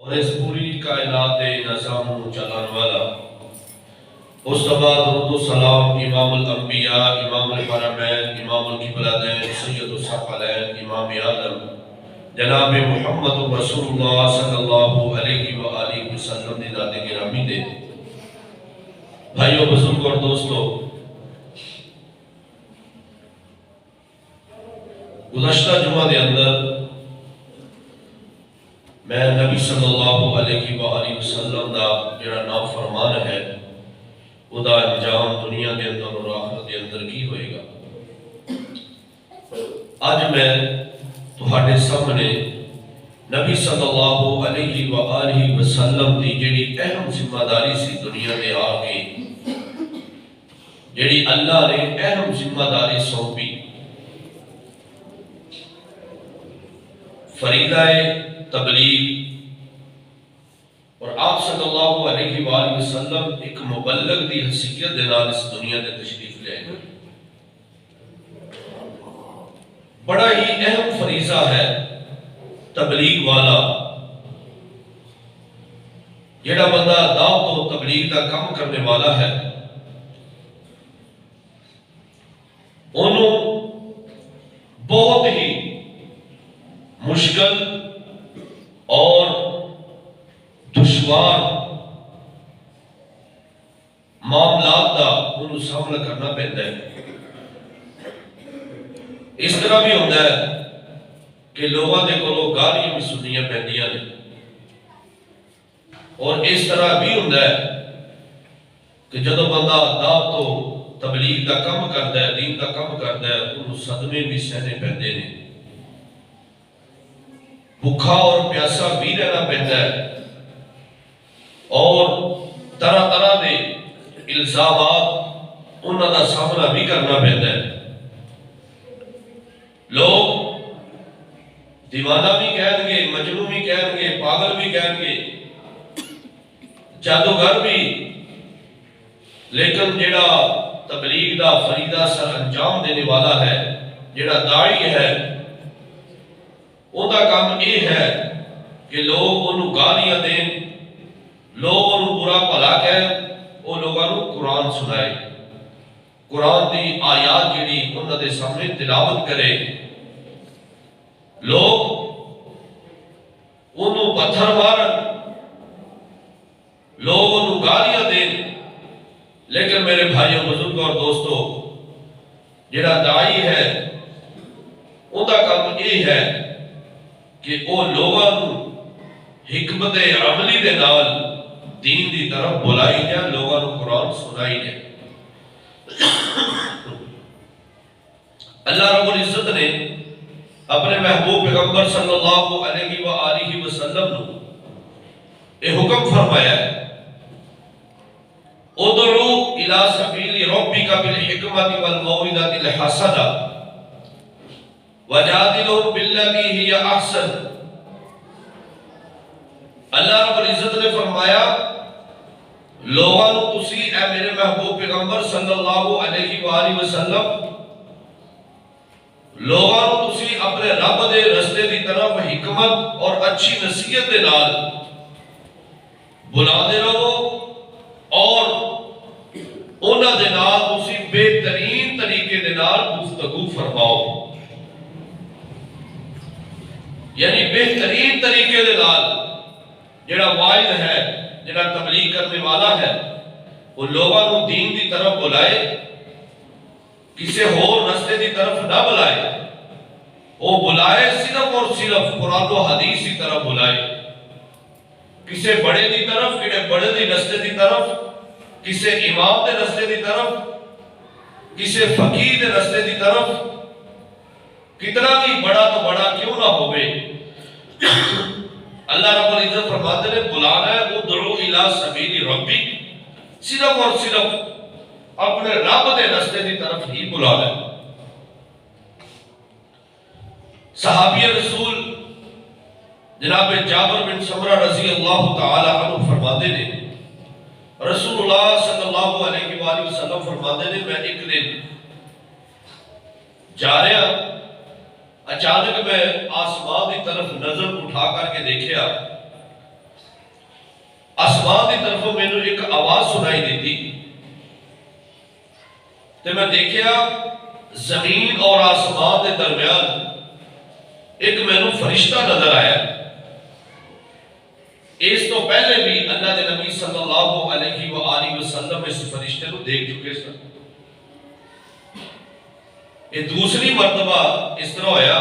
اور اس پوری کائنات نظام چلان والا اس کے بعد درود و سلام امام الانبیاء امام الحرمین امام القبلتین سید الثقلین امام اعظم جناب محمد رسول اللہ صلی اللہ علیہ وآلہ وسلم دی ذات گرامی دے بھائیو بزرگ اور دوستو، گزشتہ جمعہ دے اندر میں نبی صلی اللہ علیہ وآلہ وسلم دا جڑا نام فرمان ہے وہ دا انجام دنیا کے اندر اور آخرت کے اندر کی ہوئے گا۔ آج میں تہاڈے سامنے نبی صلی اللہ علیہ وآلہ وسلم دی جڑی اہم ذمہ داری سی دنیا میں آ کے جڑی اللہ نے اہم ذمہ داری سونپی، فریضہ تبلیغ، اور آپ صلی اللہ علیہ وآلہ وسلم ایک مبلغ دی حیثیت دے نال اس دنیا دے تشریف لے آئے۔ بڑا ہی اہم فریضہ ہے تبلیغ والا۔ جڑا بندہ دعوت و تبلیغ کا کام کرنے والا ہے انہوں بہت ہی مشکل اور دشوار معاملات کا انہوں سامنا کرنا پہنتا ہے۔ اس طرح بھی ہوتا ہے کہ لوگوں دے کو گالیاں بھی سنیاں پہندیاں نے، اور اس طرح بھی ہوتا ہے کہ جدو بندہ دعوت و تبلیغ کا کام کرتا ہے، دین کا کام کرتا ہے، انہوں صدمے بھی سہنے پہندے نے، بھوکا اور پیاسا بھی رہنا پہنتا ہے، اور طرح طرح دے الزامات انہوں کا سامنا بھی کرنا پہنتا ہے۔ لوگ دیوانہ بھی کہیں گے، مجنون بھی کہیں گے، پاگل بھی کہیں گے، جادوگر بھی، لیکن جڑا تبلیغ دا فریضہ سر انجام دینے والا ہے، جڑا داعی ہے، ان کا کام یہ ہے کہ لوگ انہوں گالیاں دیں، لوگ انہوں برا بھلا کہیں، وہ لوگوں انہوں قرآن سنائے، قرآن دی آیات جڑی انہوں دے سامنے تلاوت کرے، لوگ انہوں پتھر مارن، لوگ انہوں گالیاں دیں، لیکن میرے بھائیوں بزرگ اور دوستو، جڑا داعی ہے ان کا کام یہ ہے کہ وہ لوگوں حکمت عملی دے نال دین دی طرف بلائی جائے، لوگوں قرآن سنائی جائے۔ اللہ رب العزت نے اپنے محبوب پیغمبر صلی اللہ علیہ وآلہ وسلم نے یہ حکم فرمایا ہے، ادعو الی سبیل ربک بالحکمت والموعظۃ الحسنہ وجادلہم باللتی ہی احسن۔ اللہ رب العزت نے فرمایا لوگوں تسی اے میرے محبوب پیغمبر صلی اللہ علیہ وآلہ وسلم لوگوں تسی اپنے رب دے رستے دی طرف حکمت اور اچھی نصیحت دے نال بلا دے رہو، اور انہاں دے نال تسی بہترین طریقے دے نال گفتگو فرماؤ، یعنی بہترین طریقے دے نال جڑا واعظ ہے، جڑا تبلیغ کرنے والا ہے، وہ لوگوں کو دین دی طرف بلائے، کسی اور رستے دی طرف نہ بلائے، وہ بلائے صرف اور صرف قرآن و حدیث کی طرف بلائے، کسی بڑے دی طرف، کسی بڑے دی رستے دی طرف، کسی امام دے رستے دی طرف، کسی فقیر دے رستے دی طرف، کتنا بھی بڑا تو بڑا کیوں نہ ہوئے، اللہ رب العزت فرماتے ہیں بلانا ہے ادعو الی سبیل ربک، صرف اور صرف اپنے رب دے رستے دی طرف ہی بلانا ہے۔ صحابی رسول جناب جابر بن سمرہ رضی اللہ تعالی عنہ فرماتے ہیں رسول اللہ صلی اللہ علیہ وآلہ وسلم فرماتے ہیں میں ایک دن جا رہا، اچانک میں آسمان کی طرف نظر اٹھا کر کے دیکھیا آسمان کی طرفوں مینوں ایک آواز سنائی دیتی تو میں دیکھیا زمین اور آسمان کے درمیان ایک مینوں فرشتہ نظر آیا۔ اس تو پہلے بھی اللہ کے نبی صلی اللہ علیہ وآلہ وسلم اس فرشتے کو دیکھ چکے سن۔ یہ دوسری مرتبہ اس طرح ہویا،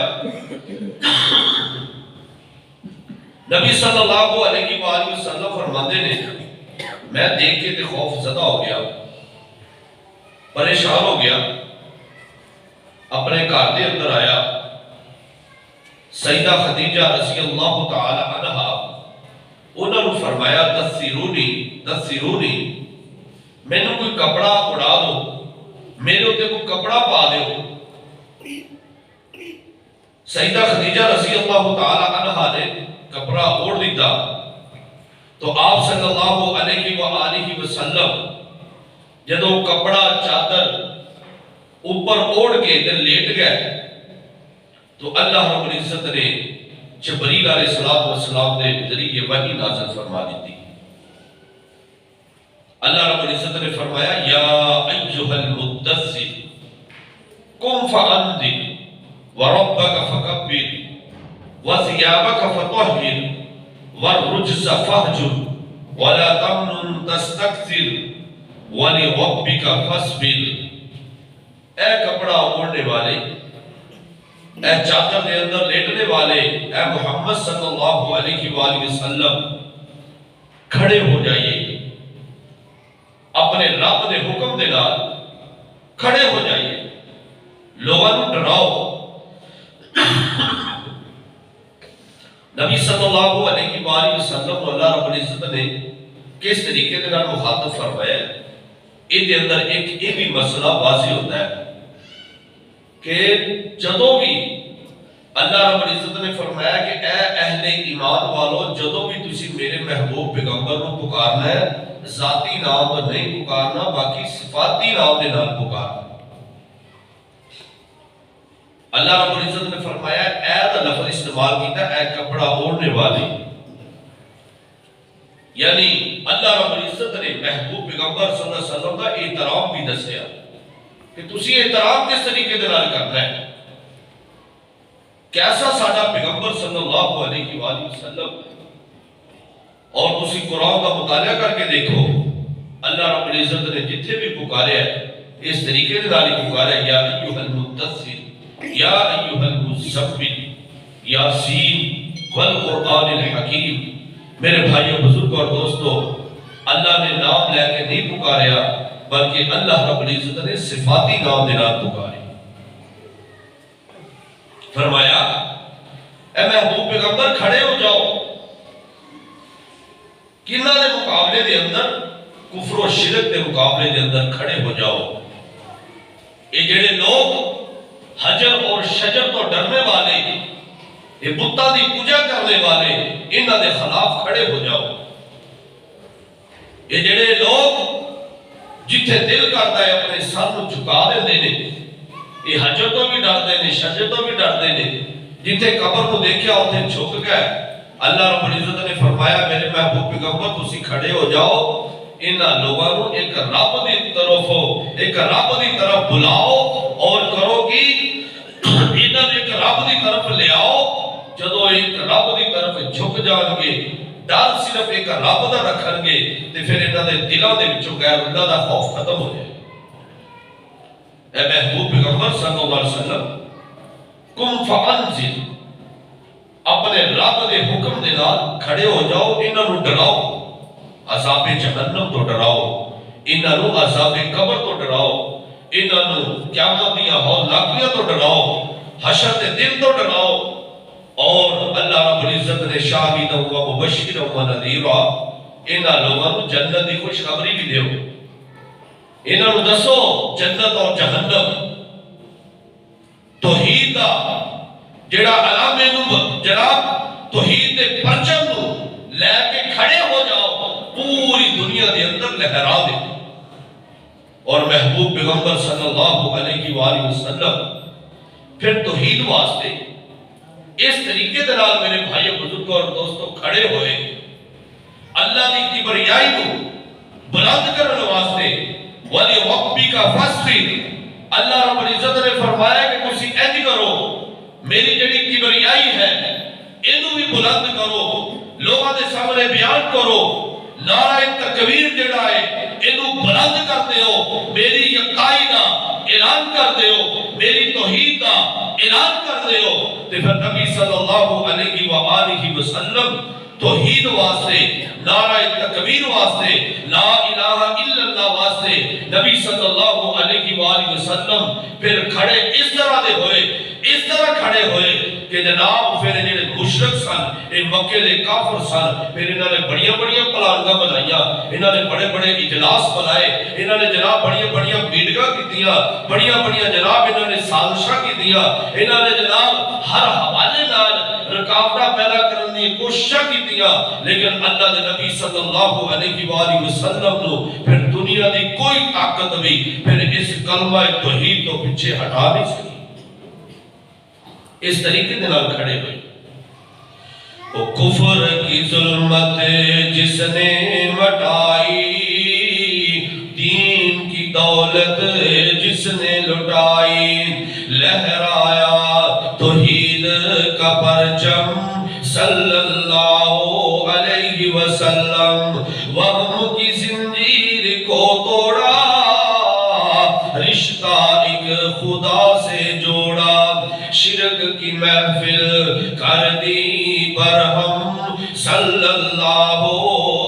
نبی صلی اللہ علیہ وآلہ وسلم فرماتے نے میں دیکھ کے تے خوف زدہ ہو گیا، پریشان ہو گیا، اپنے گھر دے اندر آیا، سیدہ خدیجہ رضی اللہ تعالی عنہا انہوں نے فرمایا دسیرونی میں نے کوئی کپڑا اڑا دو، میرے ہوتے کوئی کپڑا پا دو۔ سیدہ خدیجہ رضی اللہ تعالی عنہا نے کپڑا اوڑھ دیتا تو آپ صلی اللہ علیہ وآلہ وسلم جدو کپڑا چادر اوپر اوڑھ کے دل لیٹ گئے تو اللہ رب العزت نے جبریل علیہ السلام نے ذریعے وحی نازل فرما دیتی۔ اللہ رب العزت نے فرمایا یا ایھا المدثر قم فانذر وربک فکبر وثیابک فطہر والرجز فاہجر ولا تمنن تستکثر ولربک فاصبر۔ اے کپڑا اوڑھنے والے، اے چادر کے اندر لیٹنے والے، اے محمد صلی اللہ علیہ وآلہ وسلم کھڑے ہو جائیے، اپنے رب دے حکم دے نال کھڑے ہو جائیے، لوگوں کو ڈراؤ۔ نبی صلی اللہ علیہ وآلہ وسلم اللہ رب العزت نے کس طریقے کے نال مخاطب فرمایا، اس کے اندر ایک یہ بھی مسئلہ واضح ہوتا ہے کہ جدو بھی اللہ رب العزت نے فرمایا کہ اے اہل ایمان والو جدو بھی تسی میرے محبوب پیغمبر کو پکارنا ہے ذاتی نام پر نہیں پکارنا، باقی صفاتی نام دے نام پکارنا۔ اللہ رب العزت نے فرمایا اے دا لفظ استعمال کیتا اے کپڑا اوڑھنے والے، یعنی اللہ رب العزت نے محبوب پیغمبر صلی اللہ علیہ وسلم کا احترام بھی دسیا کہ تسی احترام کس طریقے دے نال کرنا ہے۔ کیسا ساڈا پیغمبر صلی اللہ علیہ وآلہ وسلم، اور تسی قرآن کا مطالعہ کر کے دیکھو اللہ رب العزت نے جتھے بھی پکارے ہے اس طریقے دے نال پکارے یا ایھا المدثر یا ایھا المزمل یاسین والقرآن الحکیم۔ میرے بھائیوں بزرگ اور دوستو، اللہ نے نام لے کے نہیں پکاریا بلکہ اللہ رب العزت نے صفاتی نام دے نال پکارے۔ فرمایا اے محبوب پیغمبر کھڑے ہو جاؤ، کنہ دے مقابلے دے اندر، کفر و شرک دے مقابلے دے اندر کھڑے ہو جاؤ۔ یہ جڑے لوگ حجر اور شجر تو ڈرنے والے، یہ بتاں دی پوجا کرنے والے، انہاں دے خلاف کھڑے ہو جاؤ۔ یہ جڑے لوگ جتھے دل کرتا ہے اپنے سر کو جھکا دے نے، یہ حجر تو بھی ڈرتے ہیں، شجر تو بھی ڈرتے ہیں، جتھے قبر کو دیکھیا اتنے جھک گئے۔ اللہ رب العزت نے فرمایا میرے محبوب پیغمبر تسی کھڑے ہو جاؤ، انہاں لوگوں کو ایک رب دی طرف بلاؤ اور کرو کہ انہاں ایک رب دی طرف لے آؤ۔ جدو ایک رب دی طرف جھک جان گے، ڈر صرف ایک رب دا رکھن گے، تے پھر انہاں دے دلاں دے وچوں غیر اللہ دا خوف ختم ہو جائے۔ اے محبوب پیغمبر صلی اللہ علیہ وسلم قم فانذر، اپنے رب دے حکم دے نال کھڑے ہو جاؤ، انہاں نوں ڈراؤ، عذاب جہنم تو ڈراؤ، انہاں نوں عذاب قبر تو ڈراؤ، انہاں نوں قیامت دیاں ہولناکیاں تو ڈراؤ، حشر دے دن تو ڈراؤ، اور اللہ رب العزت نے شاہدا و مبشرا و نذیرا، انہاں لوگاں نوں جنت دی خوشخبری بھی دیو، انہاں نوں دسو جنت اور جہنم توحید دا جڑا علامے نوں جناب توحید دے پرچم نوں لے کے کھڑے ہو جاؤ، پوری دنیا دے اندر لہرا دے۔ اور محبوب پیغمبر صلی اللہ علیہ وآلہ وسلم پھر توحید واسطے اس طریقے دے نال میرے بھائیوں بزرگوں اور دوستوں کھڑے ہوئے، اللہ دی کبریائی کو بلند کرنے واسطے ولی ربی کا فصفی اللہ رب العزت نے فرمایا کہ کسی ایدی کرو میری جڑی کبریائی ہے اینو بھی بلند کرو لوگوں دے سامنے بیان کرو نعرہ تکبیر جڑا ہے اینو بلند کر دیو میری یکائی دا اعلان کر دیو میری توحید دا اعلان کر دیو تے پھر نبی صلی اللہ علیہ وآلہ وسلم توحید واسطے نعرہ تکبیر واسطے لا الہ الا اللہ واسطے نبی صلی اللہ علیہ وآلہ وسلم پھر کھڑے اس طرح دے ہوئے اس طرح کھڑے ہوئے کہ جناب پھر جڑے مشرک سن اے مکے دے کافر سن پھر انہاں نے بڑیاں بڑیاں پلانگاں بنائیاں انہاں نے بڑے بڑے اجلاس بنائے انہاں نے جناب بڑیاں بڑیاں میٹنگاں کیتیاں بڑیاں بڑیاں جناب انہاں نے سازشاں کیتیاں انہاں نے جناب ہر حوالے نال رکاوٹاں پیدا کرنے دی کوششاں کیتیاں لیکن اللہ دے نبی صلی اللہ علیہ وآلہ وسلم نو پھر دنیا دی کوئی طاقت بھی پھر اس کلمہ توحید تو پیچھے ہٹا نہیں سکی اس طریقے دے نال کھڑے ہوئے وہ کفر کی ظلمت جس نے مٹائی دین کی دولت جس نے لٹائی لہرایا توحید کا پرچم صلی اللہ علیہ وسلم وہم کی زنجیر کو توڑا رشتہ ایک خدا سے جوڑا شرک کی محفل کر دی برہم صلی اللہ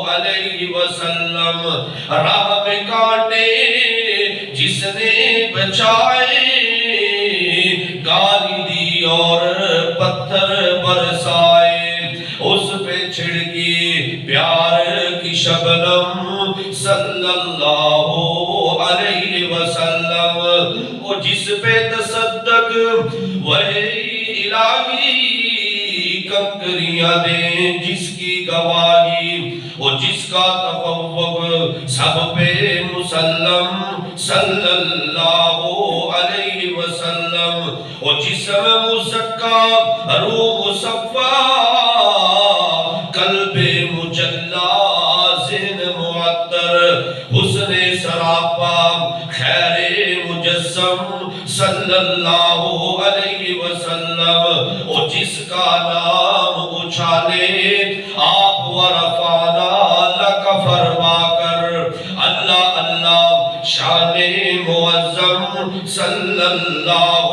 علیہ وسلم راہ میں کانٹے جس نے بچائے گالی دی اور پتھر برسائے اس پہ چھڑکی پیار کی شبنم صلی اللہ علیہ وسلم وہ جس پہ تصدق وہی الہی کنکریاں دیں جس کی گواہی وہ جس کا تفوق سب پہ مسلم صلی اللہ علیہ وسلم وہ جسم مزکا روح مصفا قلب مجلا ذہن معطر حسن سراپا خیر مجسم صلی اللہ علیہ وسلم وہ جس کا نام اچھالے آپ ورفانا لک فرما کر اللہ اللہ شان معظم صلی اللہ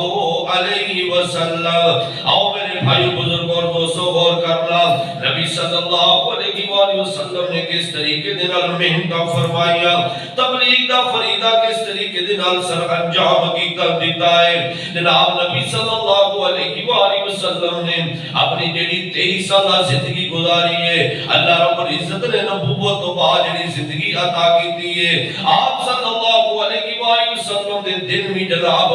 علیہ وسلم آؤ میرے بھائی بزرگ اور دوستوں غور کرنا نبی صلی اللہ علیہ وسلم نے کس طریقے دے نال محنت فرمایا تبلیغ دا فریضہ کس طریقے دے نال سر انجام کیتا دیتا ہے جناب نبی صلی اللہ علیہ وسلم نے اپنی جڑی 23 سالہ زندگی گزاری ہے اللہ رب العزت نے نبوت تو بعد جڑی زندگی عطا کیتی ہے آپ صلی اللہ علیہ وسلم دے دن میں جناب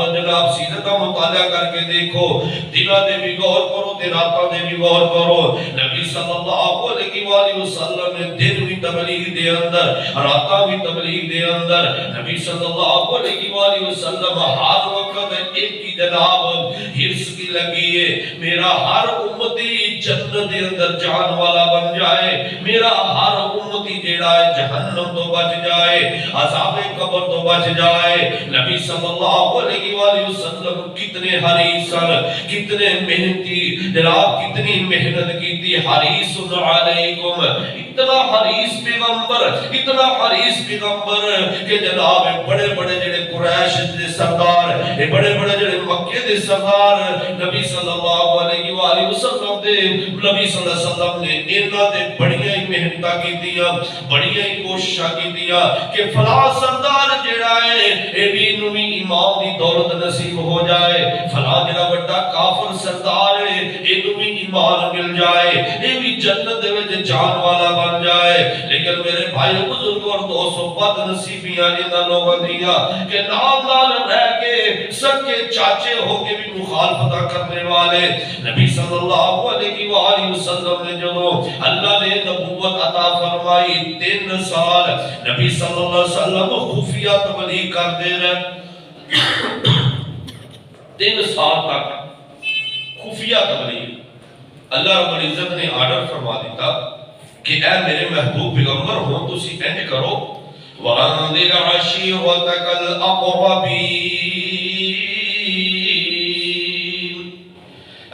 سیرت کا مطالعہ کر کے دیکھو دنوں دے بھی غور کرو تے راتوں دے بھی غور کرو نبی صلی اللہ علیہ وسلم نے دن بھی تبلیغ دے اندر راتوں بھی تبلیغ دے اندر نبی صلی اللہ علیہ وسلم ہر وقت ایک کی جناب حرص کی لگی ہے میرا ہر امتی جنت دے اندر جان والا بن جائے میرا ہر امتی جیڑا ہے جہنم تو بچ جائے عذاب قبر تو بچ جائے نبی صلی اللہ علیہ وسلم کتنے حریص کتنے محنتی جناب کتنی محنت کی تھی حریص علیکم اتنا حریص پیغمبر کہ جناب بڑے بڑے جڑے قریش دے سردار بڑے بڑے جڑے مکے دے سردار نبی صلی اللہ علیہ وسلم دے نبی صلی اللہ علیہ وسلم نے انہاں تے بڑیاں ہی محنتاں کیتیاں بڑیاں ہی کوششاں کیتیاں کہ فلاں سردار جڑا ہے اے بھی نو بھی ایمان دی دولت نصیب ہو جائے فلاں جڑا بڑا کافر سردار ہے اے نو بھی ایمان مل جائے اے بھی جنت دے وچ جان والا بن جائے لیکن میرے بھائی بزرگ اور دوستو بد نصیبیاں انہاں لوگاں دیاں کہ نام نال رہ کے سکے چاچے ہو کے بھی مخالفت کرنے والے نبی صلی اللہ علیہ وسلم نے جو اللہ نے نبوت عطا فرمائی 3 سال نبی صلی اللہ علیہ وسلم خفیہ تبلیغ کرتے رہے 3 سال تک خفیہ تبلیغ اللہ رب العزت نے آرڈر فرما دیتا کہ اے میرے محبوب پیغمبر ہو تسی انج کرو وَأَنذِرْ عَشِيرَتَكَ الْأَقْرَبِينَ،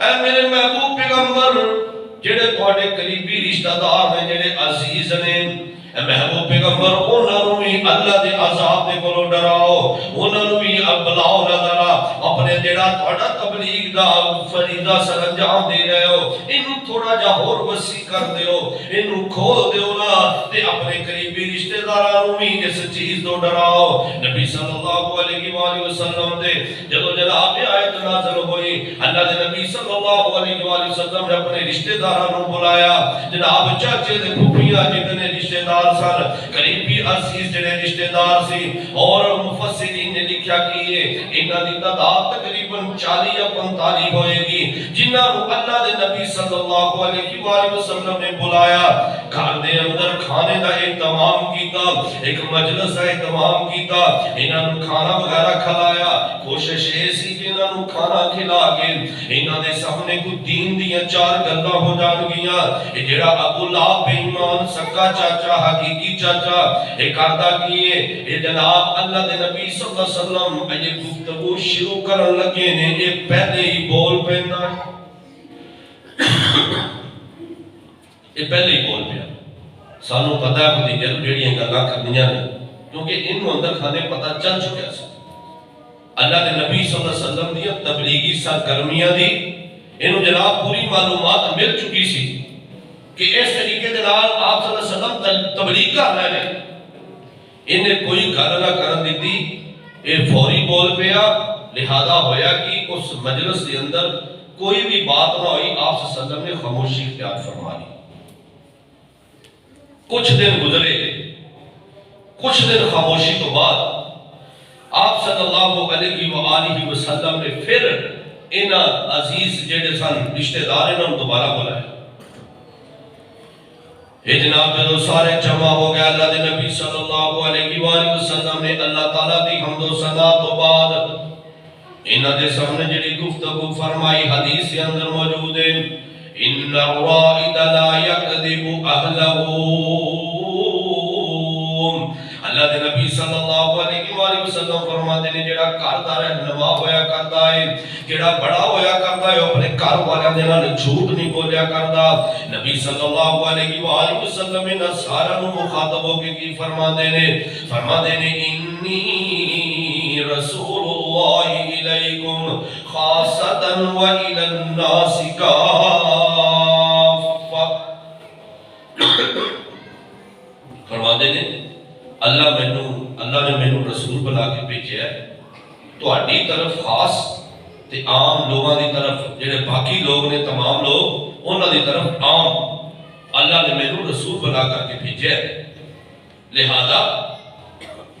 اے میرے محبوب پیغمبر جڑے تواڈے قریبی رشتہ دار نے، جڑے عزیز نے، اے محبوب پیغمبر انہاں نوں بھی اللہ دے عذاب دے کولوں ڈراؤ، انہاں نوں بھی بلاؤ نہ ذرا اپنے جڑا تہاڈا تبلیغ دا فریضہ سر انجام دے رہے ہو اینوں تھوڑا جا ہور وسیع کر دیو، اینوں کھول دیو نا، تے اپنے قریبی رشتہ داراں نوں بھی اس چیز تو ڈراؤ۔ نبی صلی اللہ علیہ وآلہ وسلم دے جدو جناب آیت نازل ہوئی، اللہ دے نبی صلی اللہ علیہ وآلہ وسلم نے اپنے رشتہ داراں نوں بلایا، جناب چاچے دے پھوپھیاں جتنے رشتہ دار سن، قریبی عزیز جڑے رشتہ دار سی، اور مفسرین نے لکھا کہ انہاں دی تعداد تقریباً 40 یا 45 ہوئے گی، جنہاں نوں اللہ دے نبی صلی اللہ علیہ وآلہ وسلم نے بلایا، گھر دے اندر کھانے دا اہتمام کیتا، ایک مجلس دا اہتمام کیتا، انہاں نوں کھانا وغیرہ کھلایا، کوشش یہ سی کہ انہاں نوں کھانا کھلا کے انہاں دے سامنے کوئی دین دیاں 4 گلاں ہو جان گیاں۔ اے جڑا ابو لہب بے ایمان سکا چاچا حقیقی چاچا اے کردا کیے، اے جناب اللہ دے نبی صلی اللہ علیہ وسلم یہ گفتگو شروع کرن لگے نے، اے پہلے ہی بول پیندا، اے پہلے ہی بول پیا۔ سانوں پتہ ہے بھتیجے جڑیاں گلاں کرنیاں نے، کیونکہ انہوں اندر کھانے پتہ چل چکا سی اللہ دے نبی صلی اللہ علیہ وسلم دی تبلیغی سرگرمیاں دی انہوں جناب پوری معلومات مل چکی سی کہ اس طریقے دے نال آپ صلی اللہ علیہ وسلم تبلیغ کر رہے ہیں۔ انہیں کوئی گل نہ کرن دیتی، اے فوری بول پیا، لہذا ہویا کہ اس مجلس کے اندر کوئی بھی بات نہ ہوئی، آپ صلی اللہ علیہ وسلم نے خاموشی اختیار فرما لی۔ کچھ دن گزرے، کچھ دن خاموشی تو بعد آپ صلی اللہ علیہ وآلہ وسلم نے پھر انہاں عزیز جڑے سن رشتہ دار انہوں دوبارہ بلایا۔ اے جناب جدو سارے جمع ہو گئے، اللہ دے نبی صلی اللہ علیہ وآلہ وسلم نے اللہ تعالیٰ دی حمد و ثنا تو بعد انہاں دے سامنے جڑی گفتگو فرمائی حدیث کے اندر موجود ہے، ان الرائد لا یکذب اہلہ۔ اللہ دے نبی صلی اللہ علیہ وآلہ وسلم فرماتے ہیں جڑا گھر دا رہنما ہویا کرتا ہے، جڑا بڑا ہویا کرتا ہے، اپنے گھر والے دے نال جھوٹ نہیں بولیا کرتا۔ نبی صلی اللہ علیہ وآلہ وسلم نے سارا نو مخاطب ہو کے کی فرماتے ہیں انی رسول اللہ الیکم خاصتا و الی الناس کافہ۔ فرماتے ہیں اللہ نے میں رسول بنا کے بھیجا ہے تہاڈی طرف خاص تے عام لوگاں دی طرف، جڑے باقی لوگ نے تمام لوگ انہاں دی طرف عام، اللہ نے میں رسول بنا کر کے بھیجا ہے۔ لہذا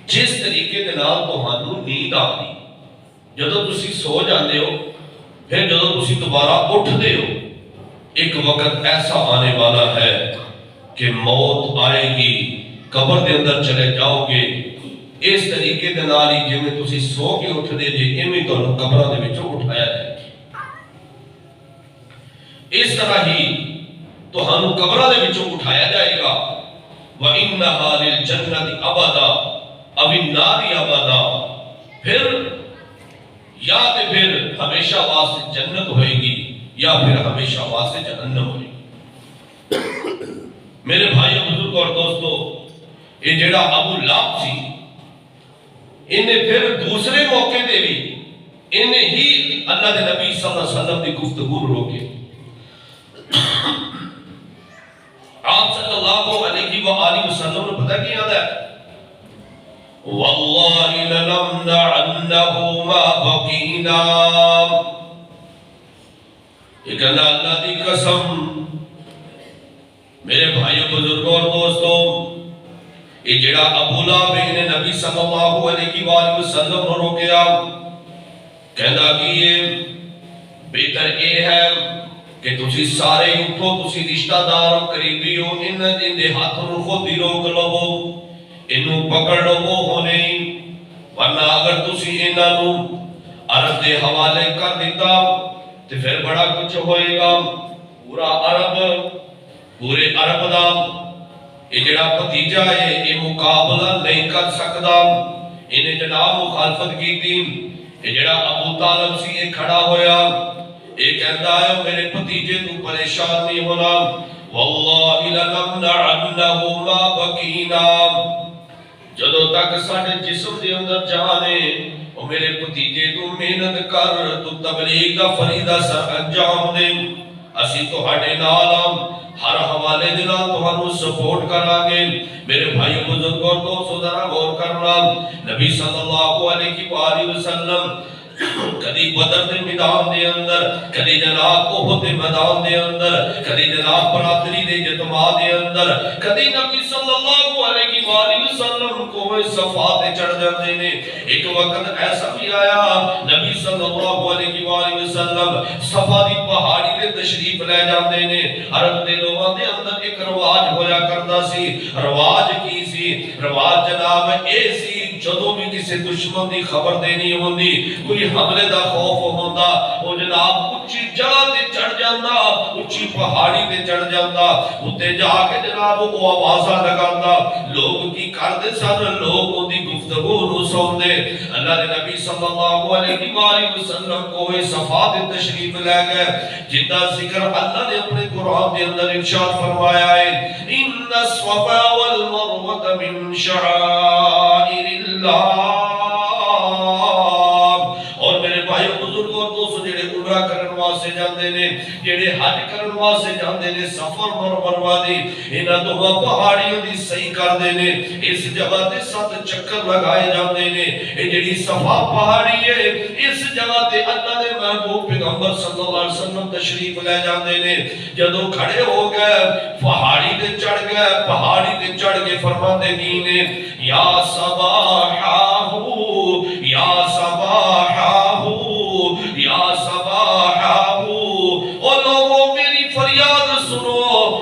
جس طریقے دے نال تہانوں نیند آتی، جدو تسی سو جاندے ہو، پھر جدو تسی دوبارہ اٹھ دے ہو، ایک وقت ایسا آنے والا ہے کہ موت آئے گی، قبر دے اندر چلے جاؤ گے، اس طریقے دے نال ہی جویں تسی سو کے اٹھ دے جے ایویں تانوں قبراں دے وچوں اٹھایا جائے، اس طرح ہی تہانوں قبراں دے وچوں اٹھایا جائے گا۔ وَإِنَّهَا لِلْجَنَّةِ أَبَدًا أَوِ النَّارِ أَبَدًا، پھر یا پھر ہمیشہ واسطے جنت ہوئے گی یا پھر ہمیشہ واسطے جہنم ہوئے گی۔ میرے بھائی بزرگ اور دوستو، یہ جڑا ابو لہب سی، انہیں پھر دوسرے موقع دے بھی انہیں ہی اللہ دے نبی صلی اللہ علیہ وسلم دی گفتگو روکے۔ آپ صلی اللہ علیہ وآلہ وسلم نے پتہ کیا ہے وَاللَّهِ لَنَمْنَعَنَّهُ مَا بَقِينَا، یہ کہنا اللہ دی قسم میرے بھائیوں بزرگوں اور دوستوں، یہ جڑا ابو لہب نے نبی صلی اللہ علیہ وآلہ وسلم نے روکیا، کہنا کہ یہ بہتر یہ ہے کہ تسی سارے اٹھو، تسی رشتہ دار قریبی ہو، ان دے ہاتھ نو خود ہی روک لو، انہوں پکڑ لو ہونے، ورنہ اگر تسی انہاں نو عرب دے حوالے کر دیتا تو پھر بڑا کچھ ہوئے گا، پورے عرب دا یہ جڑا بھتیجا ہے یہ مقابلہ نہیں کر سکتا، انہیں جناب مخالفت کی تھی۔ یہ جڑا ابو طالب سی یہ کھڑا ہویا، یہ کہتا ہے میرے بھتیجے تو پریشان نہیں ہونا، واللہ لنمنعنہ ما بقینا، جدوں تک ساڈے جسم دے اندر جانے او میرے بھتیجے تو محنت کر، تو تبلیغ دا فریضہ سر انجام دے، اسی تہاڈے نال ہر حوالے دے نال تہانوں سپورٹ کران گے۔ میرے بھائی بزرگوں اور دوستو ذرا غور کرنا، نبی صلی اللہ علیہ وآلہ وسلم کدی بدر دے میدان دے اندر، کدی جناب احد دے میدان دے اندر، کدی جناب برادری دے اجتماع دے اندر، کدی نبی صلی اللہ علیہ وآلہ وسلم کوہ صفا تے چڑھ جاندے نے۔ ایک وقت ایسا بھی آیا نبی صلی اللہ علیہ وآلہ وسلم صفا دی پہاڑی تے تشریف لے جاندے نے۔ عرب دے لوگاں دے اندر ایک رواج ہویا کردا سی، رواج کی سی؟ رواج جناب اے سی جدوں بھی کسی دشمن دی خبر دینی ہوندی، کوئی حملے دا خوف ہوندا، وہ جناب اچھی جگہ تے چڑھ جاندا، اچھی پہاڑی تے چڑھ جاندا، اتے جا کے جناب وہ آوازاں لگاندا، لوگ کی کردے سن، لوگ اون دی گفتگو نو سندے۔ اللہ دے نبی صلی اللہ علیہ وآلہ وسلم کوہ صفا تے تشریف لے گئے، جدا ذکر اللہ نے اپنے قرآن دے اندر ارشاد فرمایا ہے، ان الصفا والمروہ من شعائر اللہ۔ اور میرے بھائی بزرگ اور دوستو جڑے عمرہ کرن واسطے جاندے نے، جڑے حج کرن واسطے جاندے نے، سفر مروہ دی انہاں دوہاں پہاڑیاں دی صحیح کردے نے، اس جگہ تے 7 چکر لگائے جاندے نے۔ اے جڑی صفا پہاڑی ہے اس جگہ تے اللہ دے محبوب پیغمبر صلی اللہ علیہ وسلم تشریف لے جاندے نے۔ جدوں کھڑے ہو گئے پہاڑی تے چڑھ گئے، پہاڑی تے چڑھ کے فرماندے کی نے، یا صباحہ یا صباحہ یا صباحہ، او لوگوں میری فریاد سنو،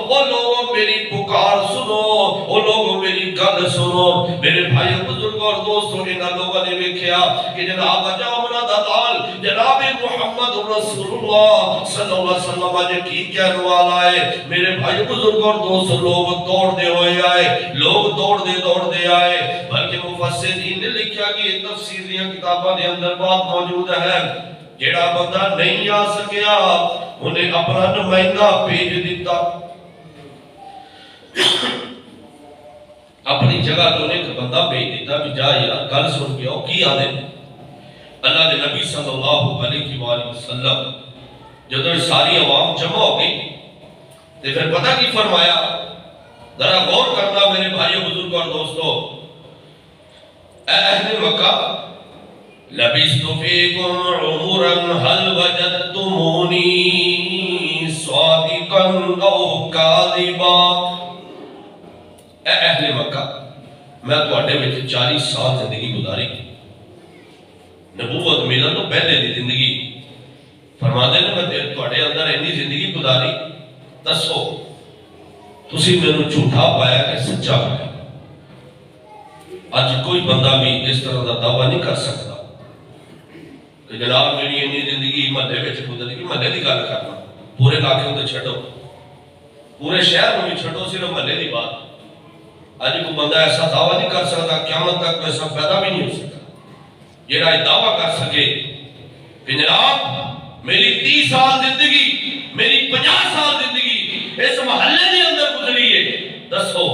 او لوگوں میری پکار سنو، او لوگوں میری گل سنو۔ میرے بھائی بزرگ اور دوستوں انہاں لوگوں نے ویکھیا کہ جناب جامنا دا لال جناب محمد رسول اللہ صلی اللہ علیہ وسلم اج کی کہنے والا ہے۔ میرے بھائی بزرگ اور دوست لوگ دوڑدے ہوئے آئے، لوگ دوڑدے آئے، بلکہ مفسرین نے لکھا کہ یہ تفسیریاں کتاباں دے اندر بات موجود ہے، جیڑا بندہ نہیں آ سکیا انہیں اپنا نمائندہ بھیج دیتا، اپنی جگہ تو ایک بندہ بھیج دیتا کہ جا یار گل سن کے آؤ کی آدھے۔ اللہ دے نبی صلی اللہ علیہ وآلہ وسلم جدو ساری عوام جمع ہو گئی تو پھر پتہ کی فرمایا، ذرا غور کرنا میرے بھائی بزرگ اور دوستو، اے اہل مکہ لبثت فیکم عمرا هل وجدتمونی صادقا او کاذبا۔ اے اہل مکہ میں تواڈے وچ 40 سال زندگی گزاری، نبوت ملن تو پہلے دی زندگی، فرماتے ہیں میں تواڈے اندر اتنی زندگی گزاری، دسو تسی مینوں جھوٹا پایا کہ سچا پایا؟ آج کوئی بندہ بھی اس طرح دا دعویٰ نہیں کر سکتا کہ جناب میری اتنی زندگی محلے وچ گزری۔ محلے دی گل کرنا، پورے علاقے تے چھڈو، پورے شہر میں بھی چھڈو، صرف محلے دی بات۔ آج کوئی بندہ ایسا دعویٰ نہیں کر سکتا، قیامت تک ایسا پیدا بھی نہیں ہو سکتا جیڑا یہ دعویٰ کر سکے کہ جناب میری 30 سال زندگی، میری 50 سال زندگی اس محلے کے اندر گزری ہے، دسو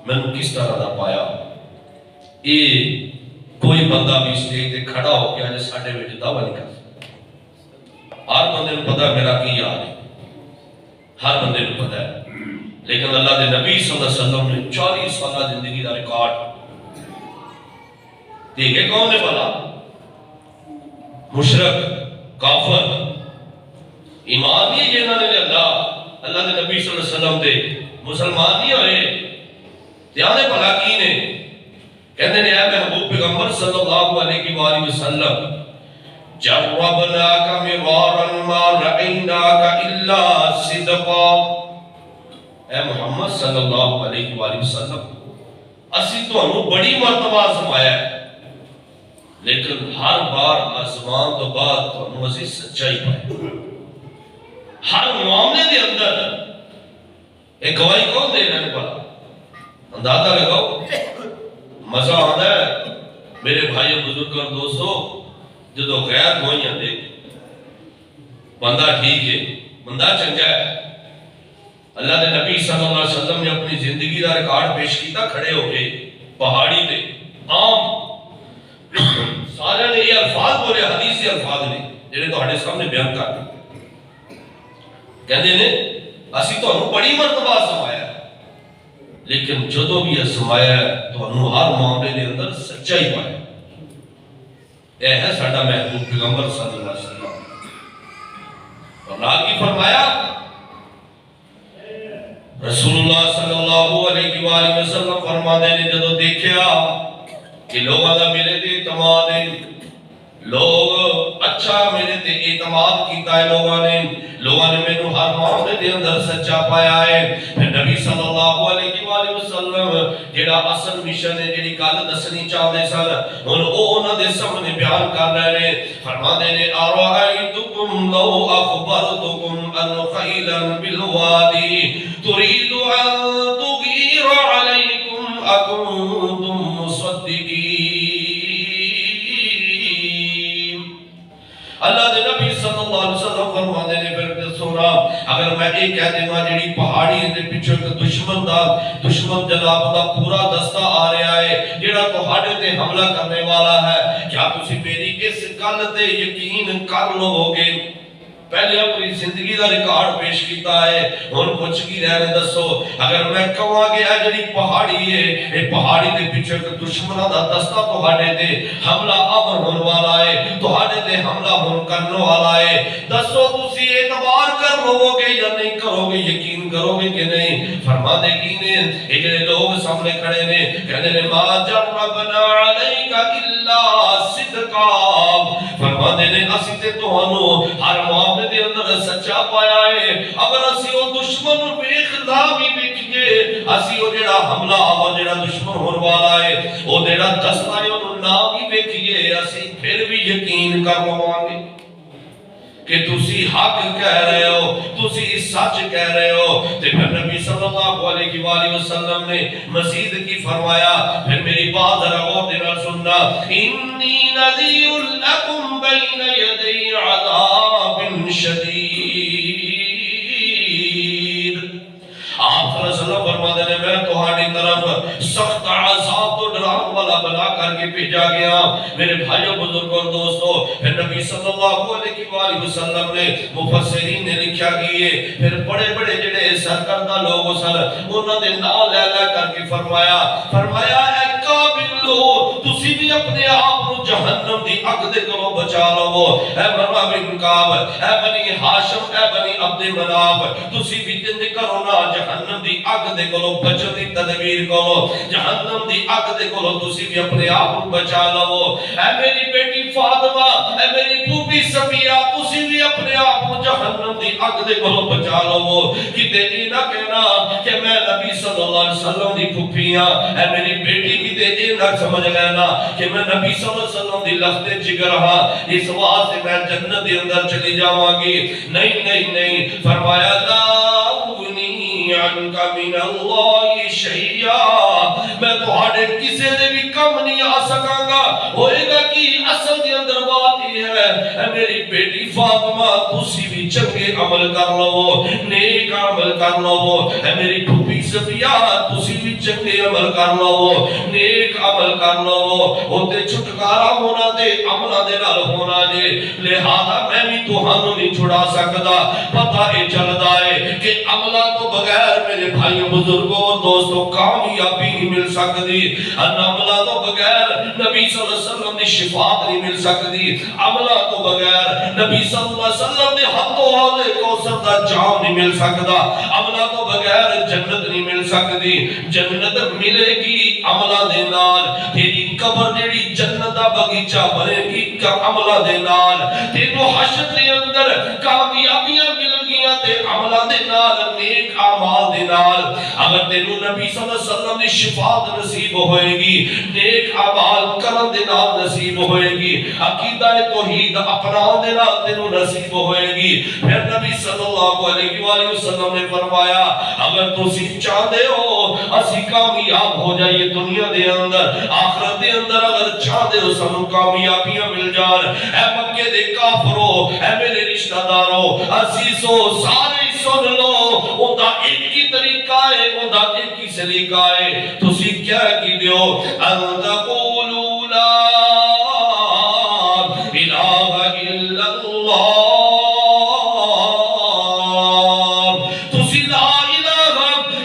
میں نے کس طرح دا پایا؟ یہ کوئی بندہ بھی اسٹیج تے کھڑا ہو کے آج ساڈے وچ دعویٰ نہیں کر سکتا۔ ہر بندے کو پتہ ہے میرا کی یاد ہے، ہر بندے کو پتہ ہے، لیکن اللہ دے نبی صلی اللہ علیہ وسلم نے 40 سالہ زندگی دا ریکارڈ دیکھے۔ کون نے بلا؟ مشرک، کافر، ایمان نہیں جنہاں نے اللہ دے نبی صلی اللہ علیہ وسلم دے مسلمان نہیں ہوئے، دیانے بلا کی نے کہتے ہیں اے محبوب پیغمبر صلی اللہ علیہ وآلہ وسلم جربناک مرارا ما رعیناک الا صدقا۔ اے محمد صلی اللہ علیہ وآلہ وسلم اسی تو ہمیں بڑی مرتبہ آزمایا ہے، لیکن ہر بار آزمان تو بعد تو ہمیں اسی سچائی پائے۔ ہر معاملے دے اندر ایک گواہی کون دے رہے والا؟ اندازہ لگاؤ مزہ آتا ہے میرے بھائیوں بزرگ اور دوستو جدو غیر ہوئیاں دے بندہ ٹھیک ہے بندہ چنگا ہے اللہ دے نبی صلی اللہ علیہ وسلم نے اپنی زندگی دا ریکارڈ پیش کیتا کھڑے ہو کے پہاڑی پہ عام سارے نے یہ الفاظ بولے حدیث الفاظ نے جنہیں تو ہڑے سامنے بیان کر دی کہتے ہیں اسی تو انہوں بڑی مرتبہ سمایا ہے لیکن جدو بھی سمایا ہے تو انہوں ہر معاملے دے اندر سچائی پایا اے ہے ساڈا محبوب پیغمبر صلی اللہ علیہ وسلم اور نال کی فرمایا رسول اللہ صلی اللہ علیہ وآلہ وسلم فرما دے نے جدو دیکھیا کہ لوگاں دا میرے تے اعتماد ہے لوگ اچھا میرے تے اعتماد کیتا ہے لوگاں نے میں ہر معاملے دے اندر سچا پایا ہے پھر نبی صلی اللہ علیہ وآلہ وسلم جیڑا اصل مشن ہے جیڑی گل دسنی چاہتے سن ہن او انہاں دے سامنے بیان کر رہے ہیں فرما دے نے ارائیتکم لو اخبرتکم ان خیلا بالوادی تريد أن تغير عليكم أكنتم مصدقين اللہ دے نبی صلی اللہ علیہ وسلم فرما دے نے پھر سونا اگر میں ایک کہہ دے گا جیڑی پہاڑی دے پیچھے دشمن جناب دا پورا دستہ آ رہا ہے جیڑا تہاڈے تے حملہ کرنے والا ہے کیا تسی میری اس گل تے یقین کر لو گے پہلے اپنی زندگی دا ریکارڈ پیش کیتا ہے ہن کچھ کی رہنے دسو اگر میں کہاں گیا جڑی پہاڑی ہے اے پہاڑی دے پیچھے دشمناں دا دستہ تہاڈے تے حملہ آور ہون والا ہے تہاڈے تے حملہ ہون کرنے والا ہے دسو تسی اعتبار کر لو گے یا نہیں کرو گے یقین کرو گے کہ نہیں فرما دے کی نے اے جڑے لوگ سامنے کھڑے نے کہندے نے ما جربنا علیک الا صدقا فرما دے نے اسی تے تہانوں ہر معاملے دے اندر سچا پایا ہے اگر اسی او دشمن بے خلاف ہی ویکھیے اسی او جڑا حملہ اور جڑا دشمن ہون والا ہے او جڑا دستا ہے او نام ہی ویکھیے اسی پھر بھی یقین کر لواں گے کہ تسی حق کہہ رہے ہو تسی سچ کہہ رہے ہو تے پھر نبی صلی اللہ علیہ وآلہ وسلم نے مزید کی فرمایا پھر میری بات ذرا غور سے سننا انی نذیر لکم بین یدی عذاب شدید آپ صلی اللہ علیہ وسلم فرماتے ہیں میں تمہاری طرف سخت عذاب تو ڈران والا بنا کر کے بھیجا گیا میرے بھائیوں بزرگوں اور دوستوں پھر نبی صلی اللہ علیہ وآلہ وسلم نے مفسرین نے لکھا کیے پھر بڑے بڑے جڑے سرکردہ لوگ سن انہوں نے نام لے لے کر کے فرمایا اے قابل لو تسی بھی اپنے آپ کو جہنم دی اگ دے کرو بچا لو اے مروا بن کعب اے بنی ہاشم اے بنی عبد مناف تسی بھی دن کرو نا جہنم دی اگ دے کولو بچن دی تدبیر کرو جہنم دی اگ دے کولو تسی بھی اپنے آپ کو بچا لو اے میری بیٹی فاطمہ اے میری پھوپھی صفیہ تسی بھی اپنے آپ کو جہنم دی اگ دے کولو بچا لو کتے یہ نہ کہنا کہ میں نبی صلی اللہ علیہ وسلم دی پھوپھی ہاں اے میری بیٹی کتے یہ نہ سمجھ لینا کہ میں نبی صلی اللہ علیہ وسلم دی لخت جگر ہاں اس واسطے میں جنت دے اندر چلی جاواں گی نہیں فرمایا لا عنك من اللہ شیئا میں تہاڈے کسے دے بھی کم نہیں آ سکاں گا ہوئے گا کہ اصل دے اندر بات یہ ہے اے میری بیٹی فاطمہ تسی بھی چنگے عمل کر لو نیک عمل کر لو اے میری پھوپھی صفیہ تسی بھی چنگے عمل کر لو نیک عمل کر لو ہوتے چھٹکارا ہونا دے عملہ دے نال ہونا دے لہذا میں بھی تہانوں نہیں چھڑا سکتا پتہ اے چلدا ہے کہ عملہ تو بغیر میرے بھائیوں بزرگوں اور دوستوں کامیابی نہیں مل سکتی عملہ تو بغیر نبی صلی اللہ علیہ وسلم نے شفاعت نہیں مل سکتی عملہ تو بغیر نبی صلی اللہ علیہ وسلم نے حد و حد کوثر دا جام نہیں مل سکتا عملہ تو بغیر جنت نہیں مل سکتی جنت ملے گی عملہ دے نال تیری قبر جیڑی جنت دا باغیچہ بنے گی عملہ دے نال تینوں حشر دے اندر کامیابیاں مل گی نیکیاں تے عملاں دے نال نیک اعمال دے نال اگر تینوں نبی صلی اللہ علیہ وسلم دی شفاعت نصیب ہوئے گی نیک اعمال کرن دے نال نصیب ہوئے گی عقیدہ توحید اپناؤ دے نال تینوں نصیب ہوئے گی پھر نبی صلی اللہ علیہ وآلہ وسلم نے فرمایا اگر تسی چاہتے ہو اسی کامیاب ہو جائیے دنیا دے اندر آخرت دے اندر اگر چاہتے ہو سنو کامیابیاں مل جان اے مکے دے کافرو اے میرے رشتہ دارو عزیزو سارے سن لو اوندا ایک ہی طریقہ ہے اوندا ایک ہی سلیقہ ہے تسی کیا کی دیو ان تقولوا لا الہ الا اللہ تسی لا الہ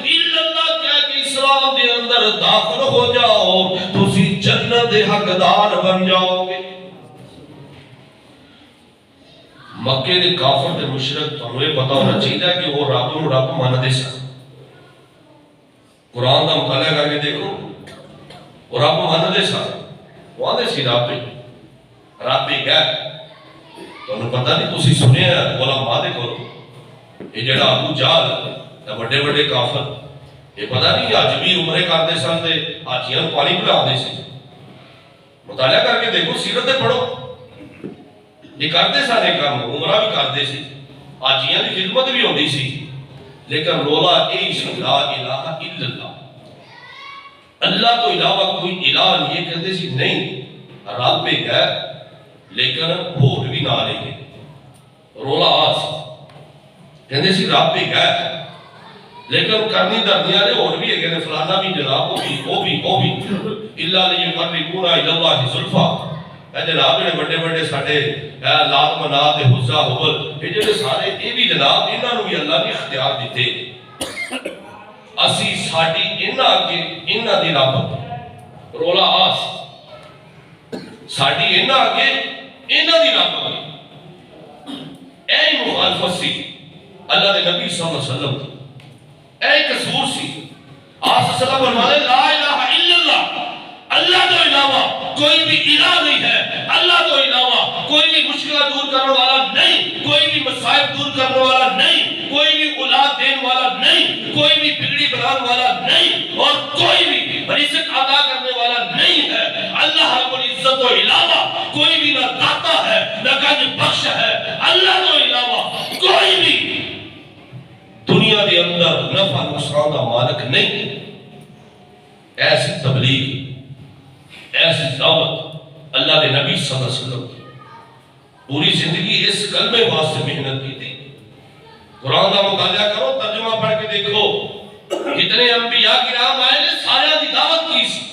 الا اللہ کہہ کے اسلام دے اندر داخل ہو جاؤ تسی جنت دے حقدار بن جاؤ گے مکے دے کافر دے مشرک تانوں یہ پتہ ہونا چاہیے کہ وہ رب نوں رب مانتے سن قرآن دا مطالعہ کر کے دیکھو وہ رب مانتے سن وہ آندے سی رب ایک ہے تانوں پتہ نہیں تسی سنیا علماء دے کولوں یہ جڑا ابو جہل تے بڑے بڑے کافر یہ پتہ نہیں اج بھی عمرے کرتے سن تے حاجیاں نوں پانی پلاندے سی مطالعہ کر کے دیکھو سیرت تے پڑھو یہ کرتے سارے کام عمرہ بھی کرتے سی حاجیاں دی خدمت بھی ہوندی سی لیکن رولا اے سی لا الہ الا اللہ اللہ تو علاوہ کوئی الہ نہیں یہ کہتے سی نہیں رب ایک ہے لیکن ہور بھی نہ لے رولا آس کہتے سی رب ایک ہے لیکن کرنی دردی والے ہور بھی ہے فلانا بھی جناب وہ بھی الا لیقربونا الی اللہ زلفیٰ اے جناب نے بڑے بڑے ساڈے لات منات حزا حبل یہ جڑے سارے یہ بھی جناب انہاں نوں بھی اللہ نے اختیار دیتے اسی ساڈی انہاں اگے انہاں دی رب رولا آس ساڈی انہاں اگے انہاں دی رب اے مخالفت سی اللہ دے نبی صلی اللہ علیہ وسلم اے قصور سی آس صلی اللہ علیہ وسلم لا الہ الا اللہ اللہ تو علاوہ کوئی بھی الہ نہیں ہے اللہ تو علاوہ کوئی بھی مشکلہ دور کرنے والا نہیں کوئی بھی مصائب دور کرنے والا نہیں کوئی بھی اولاد دین والا نہیں کوئی بھی بگڑی بنانے والا نہیں اور کوئی بھی رزق عطا کرنے والا نہیں ہے اللہ رب العزت تو علاوہ کوئی بھی نہ داتا ہے نہ گنج بخش ہے اللہ تو علاوہ کوئی بھی دنیا کے اندر نفع نقصان کا مالک نہیں ایسی تبلیغ ایسی دعوت اللہ کے نبی صلی اللہ علیہ وسلم پوری زندگی اس کلمے واسطے محنت کی تھی قرآن کا مطالعہ کرو ترجمہ پڑھ کے دیکھو کتنے انبیاء کرام آئے نے سارے دی دعوت کی سی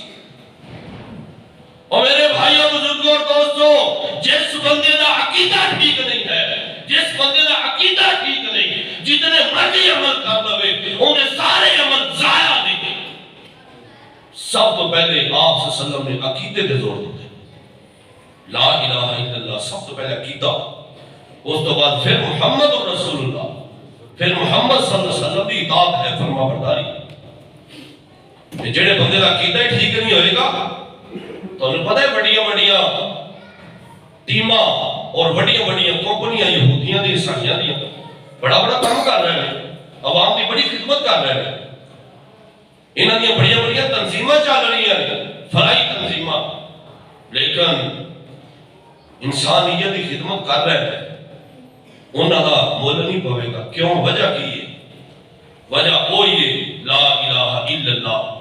اور میرے بھائیوں بزرگوں اور دوستوں جس بندے دا عقیدہ ٹھیک نہیں ہے جس بندے دا عقیدہ ٹھیک نہیں جتنے مرضی عمل کر لوے انہیں سارے عمل ضائع نہیں سب تو پہلے آپ صلی اللہ علیہ وسلم نے عقیدے پہ زور دیتے لا الہ الا اللہ سب تو پہلے عقیدہ اس تو بعد پھر محمد رسول اللہ پھر محمد صلی اللہ علیہ وسلم کی اطاعت ہے فرما برداری جڑے بندے کا عقیدہ ہی ٹھیک نہیں ہوئے گا تو انہیں پتہ ہے بڑیاں ٹیماں اور بڑیاں کمپنیاں یہودیاں دی عیسائیاں دی بڑا کام کر رہے ہیں عوام کی بڑی خدمت کر رہے ہیں انہاں دی بڑیاں تنظیمیں چل رہی ہیں فلاحی تنظیمیں لیکن انسانیت کی خدمت کر رہے ہیں انہاں دا مول نہیں پوے گا کیوں وجہ کی ہے وجہ وہی ہے لا الہ الا اللہ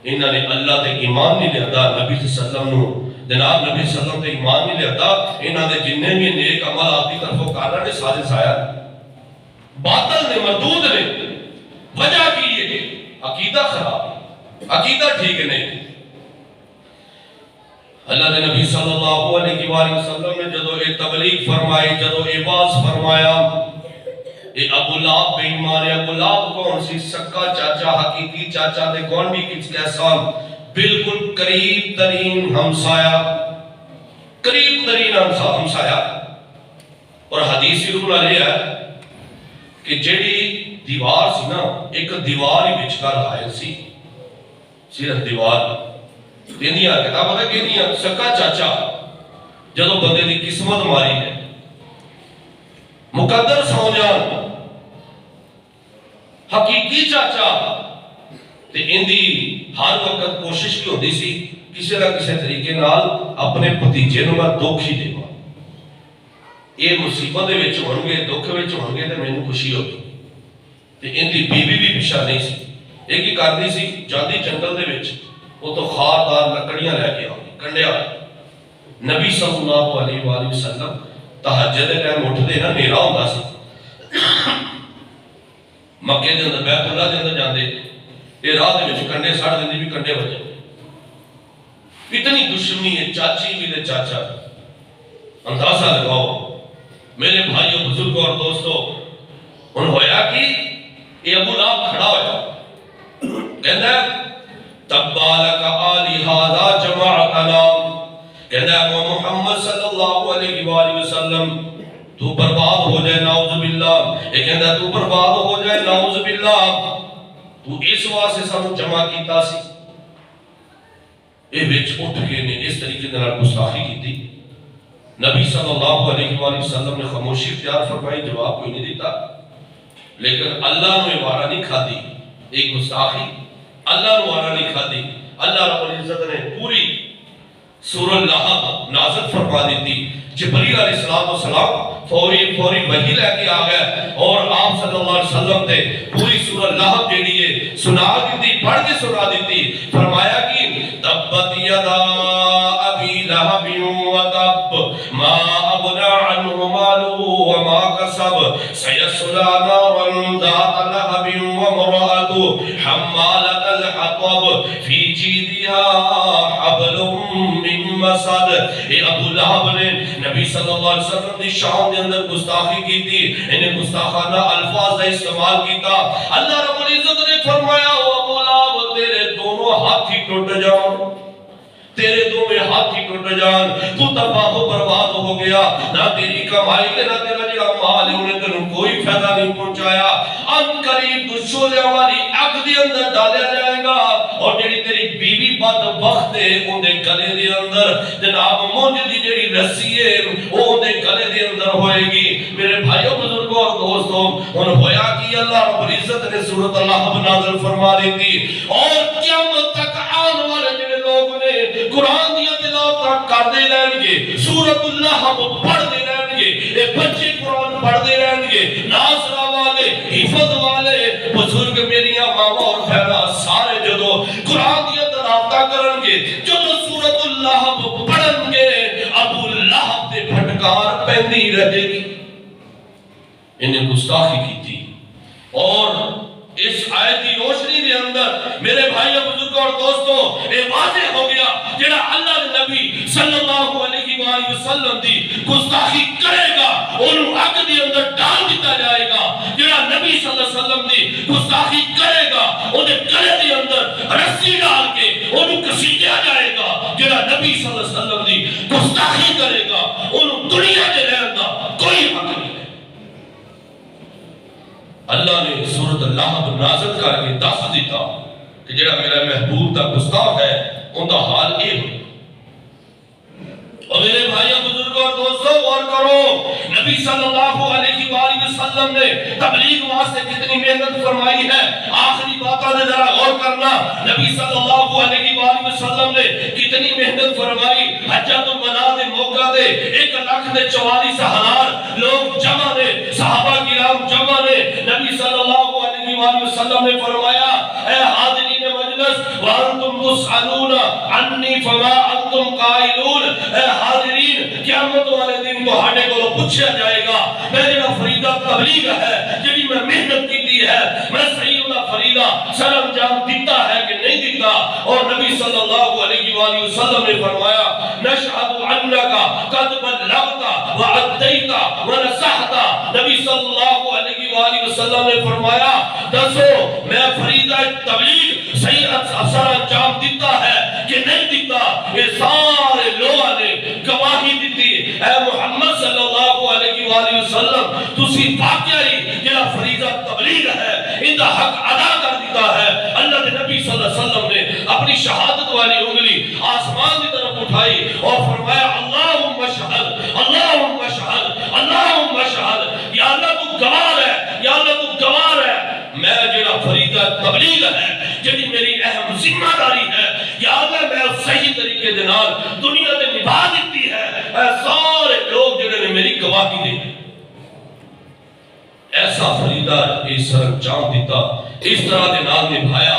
انہاں نے اللہ تے ایمان نہیں لیا نبی صلی اللہ علیہ وسلم جناب نبی صلی اللہ علیہ وسلم تے ایمان نہیں لیا انہاں دے جننے بھی نیک عمل آپ کی طرفوں کر رہے ہیں سارے ضائع باطل نے مردود نے وجہ کی ہے عقیدہ خراب عقیدہ ٹھیک نہیں اللہ نے نبی صلی اللہ علیہ وآلہ وسلم نے جدو ایک تبلیغ فرمائی جدو عباس فرمایا اے ابو لہب بے ایمان ابو لہب کون سی سکا چاچا حقیقی چاچا دے کون بھی کچھ کیسا بالکل قریب ترین ہمسایا اور حدیث رسول علیہ ہے کہ جیڑی دیوار سی نا ایک دیوار ہی بچکار حائل سی صرف دیوار دیندیاں کتاب ہے کہ دیندیاں سکا چاچا جدو بندے دی قسمت ماری ہے مقدر سو جان حقیقی چاچا تے اندی ہر وقت کوشش کی ہوتی سی کسی نہ کسی طریقے نال اپنے بھتیجے نوں میں دکھ ہی دیواں، یہ مصیبت دے وچ ہون گے، دکھ وچ ہون گے تے مینوں خوشی ہوگی۔ تے اندی بیوی بھی پیچھے نہیں سی، ایک ہی کردی سی، جاندی جنگل دے وچ وہ تو خاردار لکڑیاں لے کے آؤں کنڈیا نبی صلی اللہ علیہ وآلہ وسلم تہجد دے ٹائم اٹھدے نا، نیرا ہوندا سی، مکے دے اندر بیت اللہ دے اندر جاندے، یہ راہ دے وچ کنڈے سڑ دیندی بھی کنڈے بجے۔ اتنی دشمنی ہے چاچی بھی دے چاچا، اندازہ لگاؤ میرے بھائیوں بزرگوں اور دوستوں، ان ہویا کہ یہ ابو لہب کھڑا ہویا کہتا ہے تبا لک آلی ھذا جمعتنا، کہتا ہے وہ محمد صلی اللہ علیہ وآلہ وسلم تو برباد ہو جائے نعوذ باللہ، یہ کہتا ہے تو برباد ہو جائے نعوذ باللہ، تو اس واسطے سانوں جمع کیتا سی۔ یہ وچ اٹھ کے نے اس طریقے دے نال گستاخی کیتی، نبی صلی اللہ علیہ وآلہ وسلم نے خاموشی اختیار فرمائی، جواب کوئی نہیں دیتا، لیکن اللہ نے وارا نہیں کھادی، ایک گستاخی اللہ نے وارا نہیں کھادی۔ اللہ رب العزت نے پوری سورہ لہب نازل فرما دیتی، جبریل علیہ السلام فوری وحی لے کے آ گئے اور آپ صلی اللہ علیہ وسلم نے پوری سورہ لہب جیڑی ہے سنا دیتی، پڑھ کے سنا دیتی، فرمایا کہ تبت یدا ابی لہب وتب ما اغنی عنہ مالہ وما کسب سیصلی نارا ذات لہب وامرأتہ حمالۃ الحطب فی جیدہا حبل من مسد۔ اے ابو لہب نے نبی صلی اللہ علیہ وسلم دی شان دے اندر گستاخی کی تھی، انہیں گستاخانہ الفاظ دا استعمال کیتا۔ اللہ رب العزت نے فرمایا ابو لہب تیرے دونوں ہاتھ ہی ٹوٹ جاؤ، تیرے دونوں ہاتھ ہی ٹوٹ جان، تو تباہ و برباد ہو گیا، نہ تیری کمائی تے نہ تیرا جڑا مال ہے انہیں تینوں کوئی فائدہ نہیں پہنچایا، ان قریب تو شعلے والی اگ دے اندر ڈالیا جائے گا، اور جڑی تیری بیوی بدبخت ہے اندے گلے دے اندر جناب مونج دی جڑی رسی ہے وہ اندے گلے دے اندر ہوئے گی۔ میرے بھائیوں بزرگوں اور دوستوں، ان ہویا کہ اللہ رب العزت نے سورۃ لہب نازل فرما دیتی، اور قیامت تک آن والے جڑے لوگ نے قرآن دیا تلاوت کرتے رہیں گے، سورۃ لہب پڑھتے رہیں گے، ایک بچے قرآن پڑھتے رہیں گے، ناظرہ والے، حفظ والے، بزرگ میریاں ماما اور بہنا سارے جدو قرآن دیا تلاوت کریں گے، جدو سورۃ لہب پڑھیں گے، ابو لہب دے پھٹکار پہندی رہے گی۔ انہیں گستاخی کی تھی، اور اس آیت کی روشنی دے اندر میرے بھائیوں بزرگوں اور دوستوں یہ واضح ہو گیا جڑا اللہ کے نبی صلی اللہ علیہ وآلہ وسلم دی گستاخی کرے گا انہوں اگ دے اندر ڈال دیتا جائے گا، جڑا نبی صلی اللہ علیہ وسلم دی گستاخی کرے گا انہیں گلے دے اندر رسی ڈال کے انہوں کسیٹیا جائے گا، جڑا نبی صلی اللہ علیہ وسلم دی گستاخی کرے گا انہوں دنیا دے رہن دا کوئی حق نہیں۔ اللہ نے سورۃ لہب نازل کر کے دس دیتا کہ جڑا میرا محبوب دا گستاخ ہے ان دا حال یہ ہوئی۔ اور میرے بھائیوں بزرگوں اور دوستوں غور کرو، نبی صلی اللہ علیہ وآلہ وسلم نے تبلیغ واسطے کتنی محنت فرمائی ہے، آخری باتوں نے ذرا غور کرنا، نبی صلی اللہ علیہ وآلہ وسلم نے کتنی محنت فرمائی، حجۃ الوداع دے موقع دے 1,44,000 لوگ جمع نے، صحابہ کرام جمع نے، نبی صلی اللہ علیہ وآلہ وسلم نے فرمایا اے حاضرین مجلس وانتم تسألون عنی فما انتم قائلون، اے حاضرین قیامت والے دن تو ہاڑے کو پوچھا جائے گا میں جنہا فریدہ تبلیغ ہے جنہی میں محنت کی ہے میں صحیح اللہ فریدہ سر انجام دیتا ہے کہ نہیں دیتا، اور نبی صلی اللہ علیہ وآلہ وسلم نے فرمایا نشہد عنکا قد بلغتا وعدیتا ونصحتا، نبی صلی اللہ علیہ وآلہ وسلم نے فرمایا دسو میں فریدہ تبلیغ صحیح اثر انجام دیتا ہے کہ نہیں دیتا، یہ سارے لوگوں نے گواہی دیتی، اے محمد صلی اللہ علیہ وآلہ وسلم تسی واقعی جنہا فریضہ تبلیغ ہے ان کا حق ادا کر دیتا ہے۔ اللہ کے نبی صلی اللہ علیہ وسلم نے اپنی شہادت والی انگلی آسمان کی طرف اٹھائی اور فرمایا اللہم شہد اللہم شہد اللہم شہد، یا اللہ تو گواہ ہے، یا اللہ تو گواہ ہے، میں جنہا تبلیغ ہے جڑی میری اہم ذمہ داری ہے یا اللہ میں صحیح طریقے دے نال دنیا تے نبھا دیتی ہے اے سارے لوگ جڑے نے میری گواہی دے ایسا فریدہ اس سر انجام دیتا اس طرح دے نال نبھایا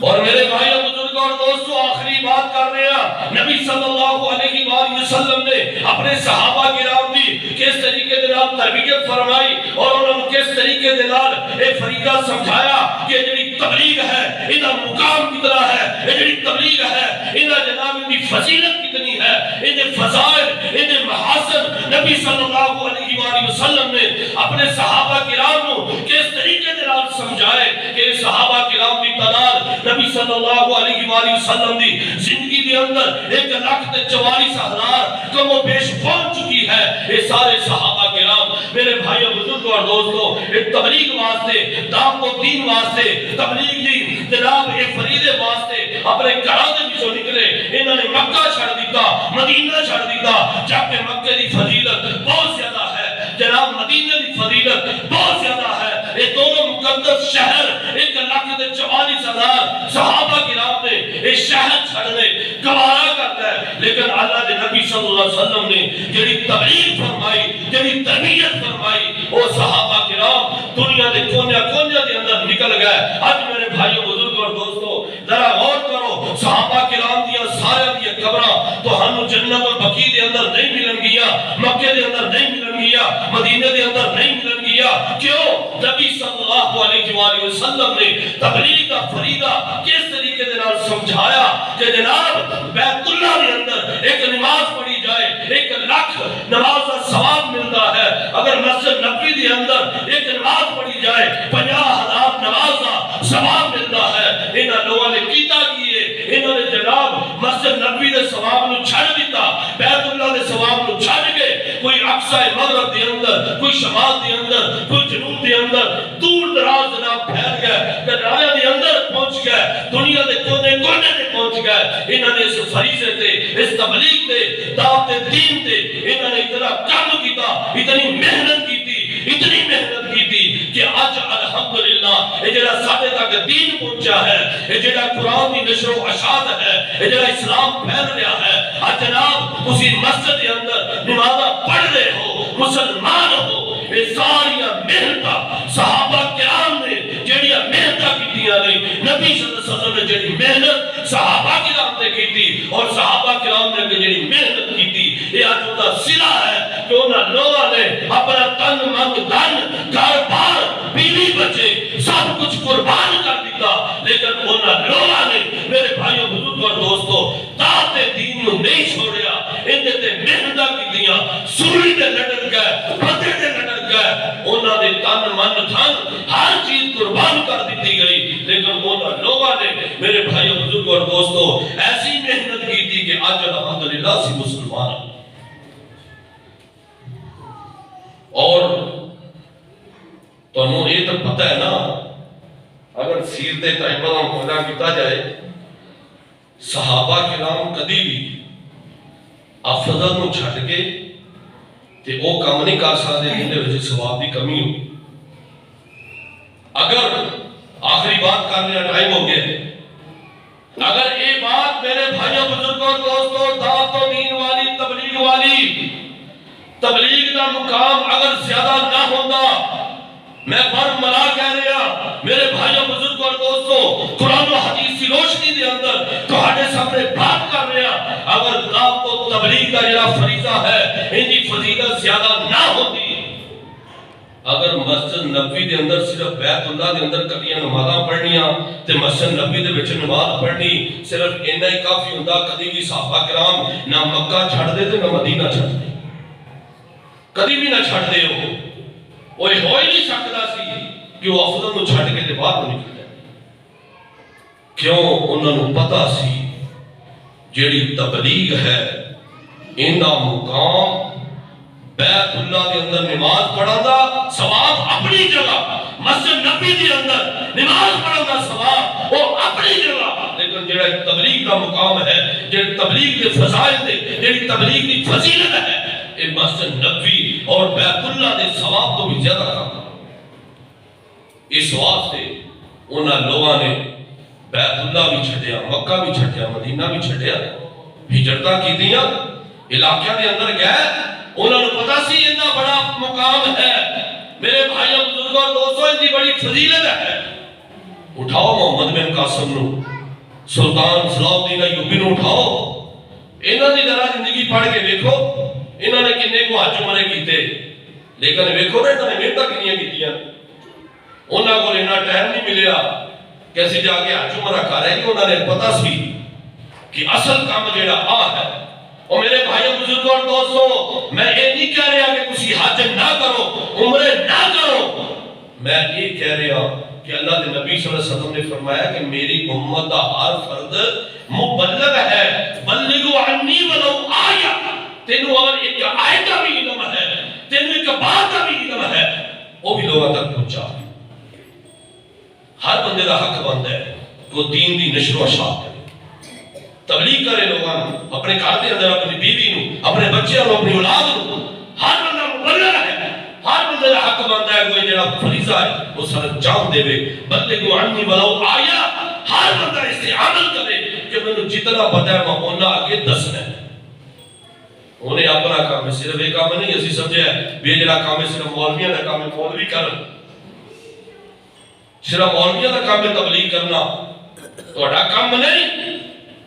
اور میرے بھائی بزرگ اور دوستو آخری بات کر رہے ہیں نبی صلی اللہ علیہ وآلہ وسلم نے اپنے صحابہ کرام دی کس طریقے دے نال تربیت فرمائی اور انہوں نے کس طریقے دے نال اے فریضہ سمجھایا کہ جڑی تبلیغ ہے انہا مقام کتنا ہے یہ جڑی تبلیغ ہے انہا جناب ان کی فضیلت کتنی ہے انہیں فضائل انہیں محاسن نبی صلی اللہ علیہ وآلہ وسلم نے اپنے صحابہ کرام کو کس طریقے دے نال سمجھائے کہ صحابہ کرام دی تعداد نبی صلی اللہ علیہ وآلہ وسلم دی زندگی دے اندر 1,44,000 کم و بیش پہنچ چکی ہے یہ سارے صحابہ کرام میرے بھائیوں بزرگ اور دوستوں ایک تبلیغ واسطے دعوت و دین واسطے تبلیغ دی جناب ایک فریضے واسطے اپنے گھراں دے وچوں نکلے انہوں نے مکہ چھڑ دیتا مدینہ چھڑ دیتا جبکہ مکے دی فضیلت بہت زیادہ ہے جناب مدینہ دی فضیلت بہت زیادہ ہے یہ دونوں مقدس شہر 1,44,000 صحابہ کرام نے اس شہر چھڑنے گوارا کرتا ہے لیکن اللہ دے نبی صلی اللہ علیہ وسلم نے جڑی تبلیغ فرمائی جڑی تربیت فرمائی وہ صحابہ کرام دنیا دے کونے کونے دے اندر نکل گئے آج میرے بھائیوں بزرگ اور دوستو ذرا غور کرو صحابہ کرام دیا سارے دیا قبراں تو ہم جنت البقیع دے اندر نہیں ملن گیا مکے دے اندر نہیں ملن گیا مدینے دے اندر نہیں ملن گیا کیوں نبی صلی اللہ علیہ وآلہ وسلم نے تبلیغ کا فریضہ کس طریقے دے نال سمجھایا کہ جناب بیت اللہ دے اندر ایک نماز پڑھی جائے 1,00,000 نماز کا ثواب ملتا ہے اگر مسجد نبوی دے اندر ایک نماز پڑھی جائے 50,000 نماز کا ثواب ملتا ہے انہاں لوگوں نے کیتا کیے انہوں نے جناب مسجد نبوی دے ثواب نو چھڑ دیتا بیت اللہ دے ثواب نو چھڑ کے کوئی اقصی مغرب دے اندر کوئی شمال دے اندر کوئی جنوب دے اندر دور دراز جناب پھیل گئے دنیا دے اندر پہنچ گئے دنیا دے کونے کونے دے پہنچ گئے انہوں نے اس فریضے تے اس تبلیغ تے دعوت دین تے انہوں نے اتنا کام کیتا اتنی محنت کی تھی کہ آج الحمدللہ یہ جڑا ساڑھے تک دین پہنچا ہے یہ جڑا قرآن کی نشر و اشاعت ہے یہ جڑا اسلام پھیل رہا ہے آج جناب اسی مسجد کے اندر نمازہ پڑھ رہے ہو مسلمان ہو یہ ساریاں محنتاں صحابہ کرام نے جڑیاں محنتاں کیتیاں نہیں نبی صلی اللہ علیہ وسلم نے جڑی محنت صحابہ کرام نے کی تھی اور صحابہ کرام نے جڑی محنت کی تھی یہ آج ہوتا صلہ ہے کہ انہاں لوگوں نے اپنا تن من دھن گھر بار بیوی بچے سب کچھ قربان کر دیتا لیکن انہاں لوگوں نے میرے بھائیوں بزرگ اور دوستو دعوت دین کو نہیں چھوڑیا ان تے محنتاں کیتیاں سولی تے لڑن گئے پتے تے لڑن گئے انہاں نے تن من دھن ہر چیز قربان کر دیتی گئی لیکن انہاں لوگوں نے میرے بھائیوں بزرگ اور دوستو ایسی محنت کی تھی کہ آج الحمدللہ سی مسلمان ہیں اور تو انہوں یہ تو پتہ ہے نا اگر سیرت طیبہ کا مطالعہ کیتا جائے صحابہ کرام کدی بھی افضل نو چھڈ کے تے او کام نہیں کر سکتے جندے وچ ثواب دی کمی ہو اگر آخری بات کرنے کا ٹائم ہو گیا اگر یہ بات میرے بھائیوں بزرگوں دوستوں دعوت و دین والی تبلیغ کا مقام اگر زیادہ نہ ہوتا میں برملا کہہ رہا میرے بھائیوں بزرگوں اور دوستوں قرآن و حدیث کی روشنی دے اندر تہاڈے سامنے بات کر رہا اگر دعوت و تبلیغ کا جڑا فریضہ ہے ان کی فضیلت زیادہ نہ ہوتی اگر مسجد نبوی دے اندر صرف بیت اللہ دے اندر کدیاں نمازاں پڑھنیاں تے مسجد نبوی دے وچ نماز پڑھنی صرف اتنا ہی کافی ہوندا کدی بھی صحابہ کرام نہ مکہ چھڑ دے تے نہ مدینہ چھڑ دے کدی بھی نہ چھڑ دے وہ ہو ہی نہیں سکتا سی کہ وہ افضل نو چھڑ کے تے باہر نکل جائے کیوں انہوں نے پتا سی جیڑی تبلیغ ہے اندا مقام بیت اللہ کے اندر نماز پڑھا دا ثواب اپنی جگہ مسجد نبی کے اندر نماز پڑھا دا ثواب وہ اپنی جگہ لیکن جڑا تبلیغ کا مقام ہے جڑی تبلیغ کے فضائل دے جڑی تبلیغ کی فضیلت ہے یہ مسجد نبی اور بیت اللہ دے ثواب تو بھی زیادہ کام اس واسطے انہاں لوگوں نے بیت اللہ بھی چھڈیا، مکہ بھی چھڈیا، مدینہ بھی چھڈیا، ہجرتاں کیتیاں، علاقے دے اندر گئے، انہوں نے پتا سی اتنا بڑا مقام ہے، میرے بھائیوں بزرگوں اور دوستوں اتنی بڑی فضیلت ہے۔ اٹھاؤ محمد بن قاسم نو، سلطان صلاح الدین ایوبی نو اٹھاؤ، انہوں نے ذرا زندگی پڑھ کے دیکھو، انہوں نے کنے کو حج عمرے کیتے، لیکن دیکھو نا انہوں نے محنت کنیاں کیتیاں، انہوں کو اتنا ٹائم نہیں ملیا کیسے جا کے حج عمرہ کر رہے کہ انہوں نے پتا سی کہ اصل کام جیڑا ہے۔ اور میرے بھائیوں بزرگوں اور دوستوں، میں یہ نہیں کہہ رہا کہ کسی حج نہ کرو، عمرے نہ کرو، میں یہ کہہ رہا کہ اللہ کے نبی صلی اللہ علیہ وسلم نے فرمایا کہ میری امت کا ہر فرد مبلغ ہے، بلغوا عنی ولو آیہ، تینوں اگر ایک آیت کا بھی علم ہے، تینوں ایک بات کا بھی علم ہے، وہ بھی لوگوں تک پہنچا۔ ہر بندے کا حق بنتا ہے کہ وہ دین دی نشر و اشاعت کرے، تبلیغ کرے لوگوں، اپنے گھر کے اندر اپنی بیوی نو، اپنے بچوں نو، اپنی اولاد نو، ہر بندہ مبلغ ہے، ہر بندے کا حق بنتا ہے کوئی جڑا فریضہ ہے وہ سر انجام دے، بلغوا عنی ولو آیہ، ہر بندہ اس سے عمل کرے کہ میں جتنا پتہ ہے میں انہاں آگے دسنا ہے۔ انہیں اپنا کام ہے، صرف ایک کام نہیں اسی سمجھے ہے بے جڑا کام ہے صرف مولویاں کا کام ہے مولوی کرن، صرف مولویاں کا کام ہے تبلیغ کرنا، تہاڈا کام نہیں،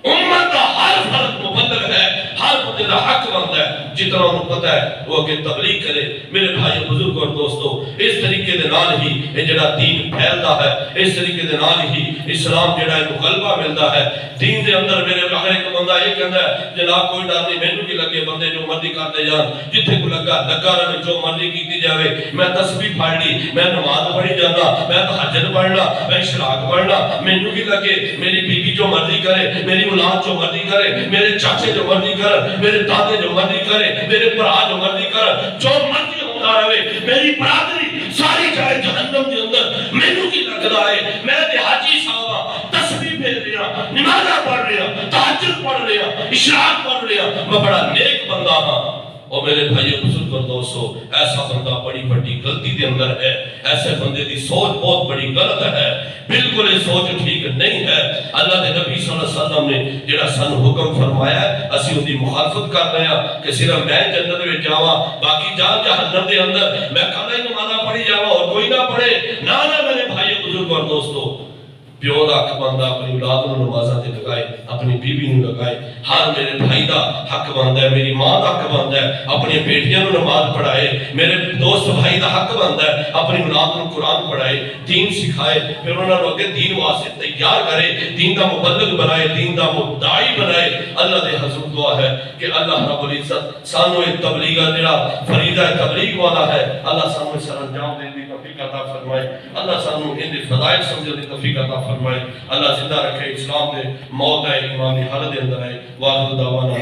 امت کا ہر فرد مبلغ ہے، ہر بندے کا حق بنتا ہے جتنا انہوں پتہ ہے وہ کہ تبلیغ کرے۔ میرے بھائی بزرگ اور دوستو، اس طریقے دے نال ہی یہ جڑا دین پھیلدا ہے، اس طریقے دے نال ہی اسلام جڑا ہے غلبہ ملدا ہے دین دے اندر۔ میرے اگر ایک بندہ یہ کہندا ہے جناب کوئی ڈر نہیں، مینوں کی لگے بندے جو مرضی کرتے جان، جتھے کو لگا رہے، جو مرضی کیتی جاوے، میں تسبیح پڑھ لی، میں نماز پڑھی جانا، میں تہجد پڑھنا، میں اشراق پڑھنا، مینوں کی لگے، میری بیوی جو مرضی کرے، میری اولاد جو مرضی کرے، میرے چاچے جو مرضی کرے، میرے دادے جو مرضی کرے، میرے بھرا جو مرضی کرے، جو مرضی ہوتا رہے، میری برادری ساری جائے جہنم کے اندر، مینوں کی لگ رہا ہے، میں تے حاجی صاحب تسبیح پھیر رہا، نمازاں پڑھ رہا، تہجد پڑھ رہا، اشراق پڑھ رہا، میں بڑا نیک بندہ ہاں۔ اور میرے بھائیو بزرگ اور دوستو، ایسا بندہ بڑی بڑی غلطی دے اندر ہے، ایسے بندے دی سوچ بہت بڑی غلط ہے، بالکل یہ سوچ ٹھیک نہیں ہے۔ اللہ کے نبی صلی اللہ علیہ وسلم نے جڑا سن حکم فرمایا ہے اسی ان دی مخالفت کر رہے ہیں کہ صرف میں جنت میں جاواں باقی جان جہنم دے اندر، میں کل ہی نمازاں پڑھی جاواں اور کوئی نہ پڑھے، نہ میرے بھائیو بزرگ اور دوستو، پیو دا حق بندا اپنی اولاد نو نمازاں تے لگائے، اپنی بیوی نو لگائے، ہر میرے بھائی دا حق بندا ہے، میری ماں دا حق بندا ہے اپنی بیٹیاں نو نماز پڑھائے، میرے دوست بھائی دا حق بندا ہے اپنی اولاد نو قرآن پڑھائے، دین سکھائے، پھر انہاں نو اگے دین واسطے تیار کرے، دین دا مبلغ بنائے، دین دا مدعی بنائے۔ اللہ دے حضور دعا ہے کہ اللہ رب العزت سانو ایک تبلیغ جڑا فریضہ تبلیغ والا ہے، اللہ سانو سر انجام دین دی توفیق عطا فرمائے، اللہ سانو ان دی فضائل سمجھنے دی توفیق عطا فرمائے، اللہ زندہ رکھے، اسلام دے موت ہے ایمان دی حالت دے اندر ہے، واخر دعوانا